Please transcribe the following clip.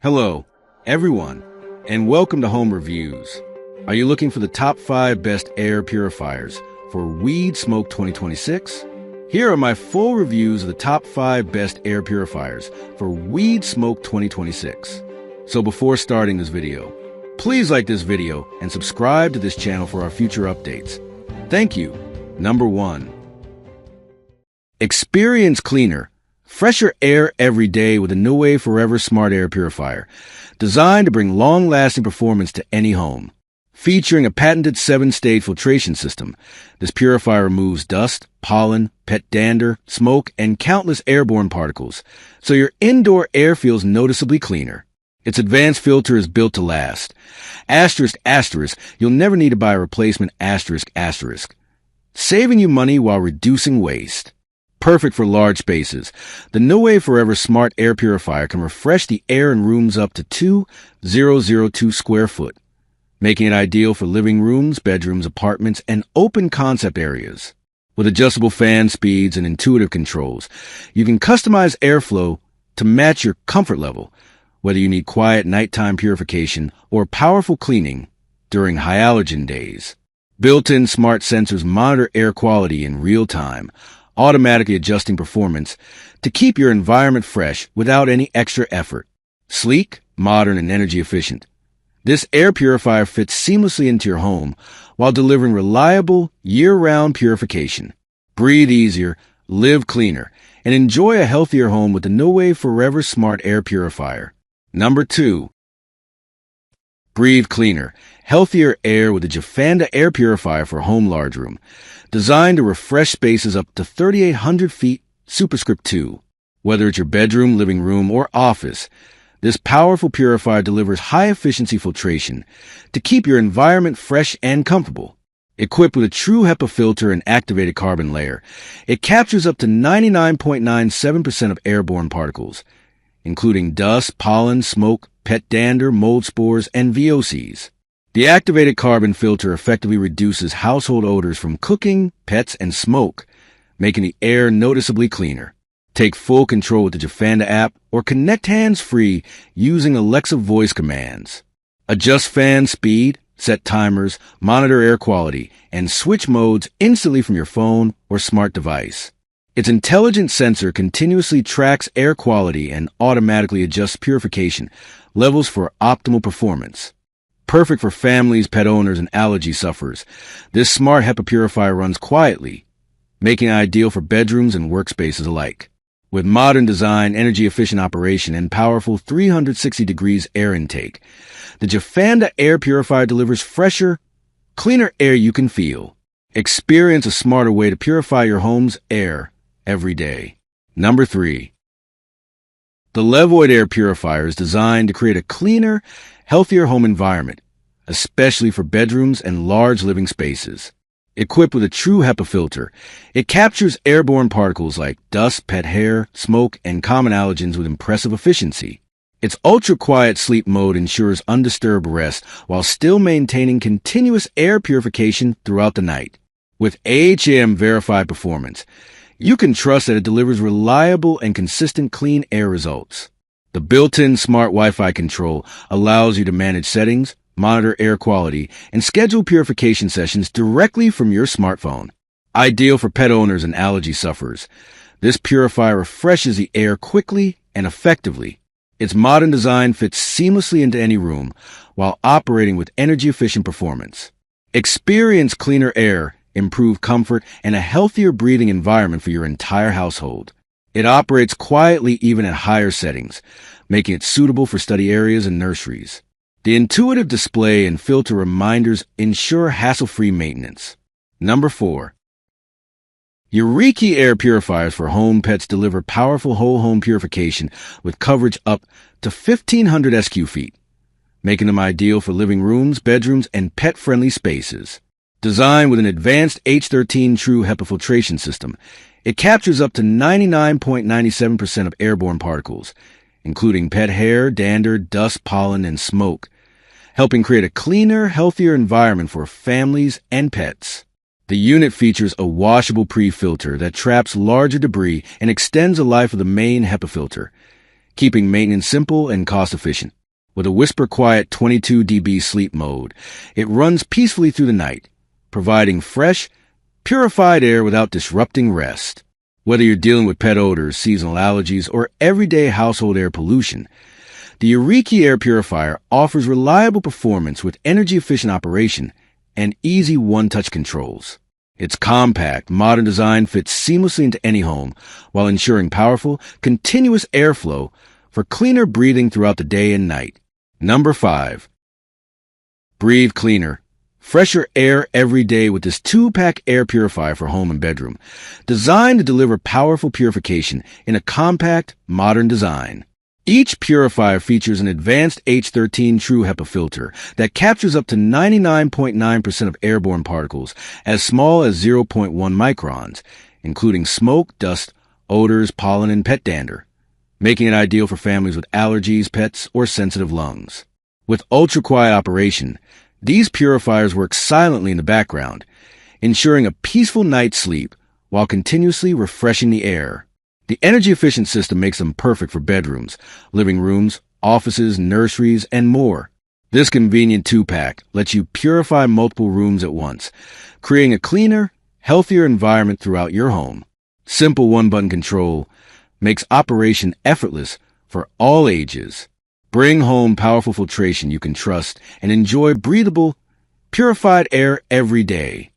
Hello, everyone, and welcome to Home Reviews. Are you looking for the top 5 best air purifiers for Weed Smoke 2026? Here are my full reviews of the top 5 best air purifiers for Weed Smoke 2026. So before starting this video, please like this video and subscribe to this channel for our future updates. Thank you. Number 1. Experience cleaner, fresher air every day with a Nuwave Forever Smart Air Purifier, designed to bring long-lasting performance to any home. Featuring a patented 7-stage filtration system, this purifier removes dust, pollen, pet dander, smoke, and countless airborne particles, so your indoor air feels noticeably cleaner. Its advanced filter is built to last. Asterisk, asterisk, you'll never need to buy a replacement asterisk, asterisk, saving you money while reducing waste. Perfect for large spaces, the Nuwave Forever Smart Air Purifier can refresh the air in rooms up to 2,002 square foot, making it ideal for living rooms, bedrooms, apartments, and open concept areas. With adjustable fan speeds and intuitive controls, you can customize airflow to match your comfort level, whether you need quiet nighttime purification or powerful cleaning during high allergen days. Built-in smart sensors monitor air quality in real time, automatically adjusting performance to keep your environment fresh without any extra effort. Sleek, modern, and energy efficient, this air purifier fits seamlessly into your home while delivering reliable, year-round purification. Breathe easier, live cleaner, and enjoy a healthier home with the Nuwave Forever Smart Air Purifier. Number 2. Breathe cleaner, healthier air with the Jafända air purifier for home large room, designed to refresh spaces up to 3,800 feet, superscript 2. Whether it's your bedroom, living room, or office, this powerful purifier delivers high-efficiency filtration to keep your environment fresh and comfortable. Equipped with a true Hepa filter and activated carbon layer, it captures up to 99.97% of airborne particles, including dust, pollen, smoke, pet dander, mold spores, and VOCs. The activated carbon filter effectively reduces household odors from cooking, pets, and smoke, making the air noticeably cleaner. Take full control with the Jafända app or connect hands-free using Alexa voice commands. Adjust fan speed, set timers, monitor air quality, and switch modes instantly from your phone or smart device. Its intelligent sensor continuously tracks air quality and automatically adjusts purification levels for optimal performance. Perfect for families, pet owners, and allergy sufferers, this smart HEPA purifier runs quietly, making it ideal for bedrooms and workspaces alike. With modern design, energy-efficient operation, and powerful 360 degrees air intake, the Jafända air purifier delivers fresher, cleaner air you can feel. Experience a smarter way to purify your home's air every day. Number 3. The LEVOIT air purifier is designed to create a cleaner, healthier home environment, especially for bedrooms and large living spaces. Equipped with a true HEPA filter, it captures airborne particles like dust, pet hair, smoke, and common allergens with impressive efficiency. Its ultra-quiet sleep mode ensures undisturbed rest while still maintaining continuous air purification throughout the night. With AHAM verified performance, you can trust that it delivers reliable and consistent clean air results. The built-in smart Wi-Fi control allows you to manage settings, monitor air quality, and schedule purification sessions directly from your smartphone. Ideal for pet owners and allergy sufferers, this purifier refreshes the air quickly and effectively. Its modern design fits seamlessly into any room while operating with energy-efficient performance. Experience cleaner air, improved comfort, and a healthier breathing environment for your entire household. It operates quietly even at higher settings, making it suitable for study areas and nurseries. The intuitive display and filter reminders ensure hassle-free maintenance. Number 4. YARIKI air purifiers for home pets deliver powerful whole home purification with coverage up to 1,500 SQ feet, making them ideal for living rooms, bedrooms, and pet-friendly spaces. Designed with an advanced H13 True HEPA filtration system, it captures up to 99.97% of airborne particles, including pet hair, dander, dust, pollen, and smoke, helping create a cleaner, healthier environment for families and pets. The unit features a washable pre-filter that traps larger debris and extends the life of the main HEPA filter, keeping maintenance simple and cost-efficient. With a whisper-quiet 22 dB sleep mode, it runs peacefully through the night, providing fresh, purified air without disrupting rest. Whether you're dealing with pet odors, seasonal allergies, or everyday household air pollution, the YARIKI air purifier offers reliable performance with energy-efficient operation and easy one-touch controls. Its compact, modern design fits seamlessly into any home while ensuring powerful, continuous airflow for cleaner breathing throughout the day and night. Number 5. Breathe cleaner. Fresher air every day with this 2-pack air purifier for home and bedroom, designed to deliver powerful purification in a compact, modern design. Each purifier features an advanced H13 True Hepa filter that captures up to 99.9% of airborne particles as small as 0.1 microns, including smoke, dust, odors, pollen, and pet dander, making it ideal for families with allergies, pets, or sensitive lungs. With ultra-quiet operation, these purifiers work silently in the background, ensuring a peaceful night's sleep while continuously refreshing the air. The energy-efficient system makes them perfect for bedrooms, living rooms, offices, nurseries, and more. This convenient 2-pack lets you purify multiple rooms at once, creating a cleaner, healthier environment throughout your home. Simple one-button control makes operation effortless for all ages. Bring home powerful filtration you can trust and enjoy breathable, purified air every day.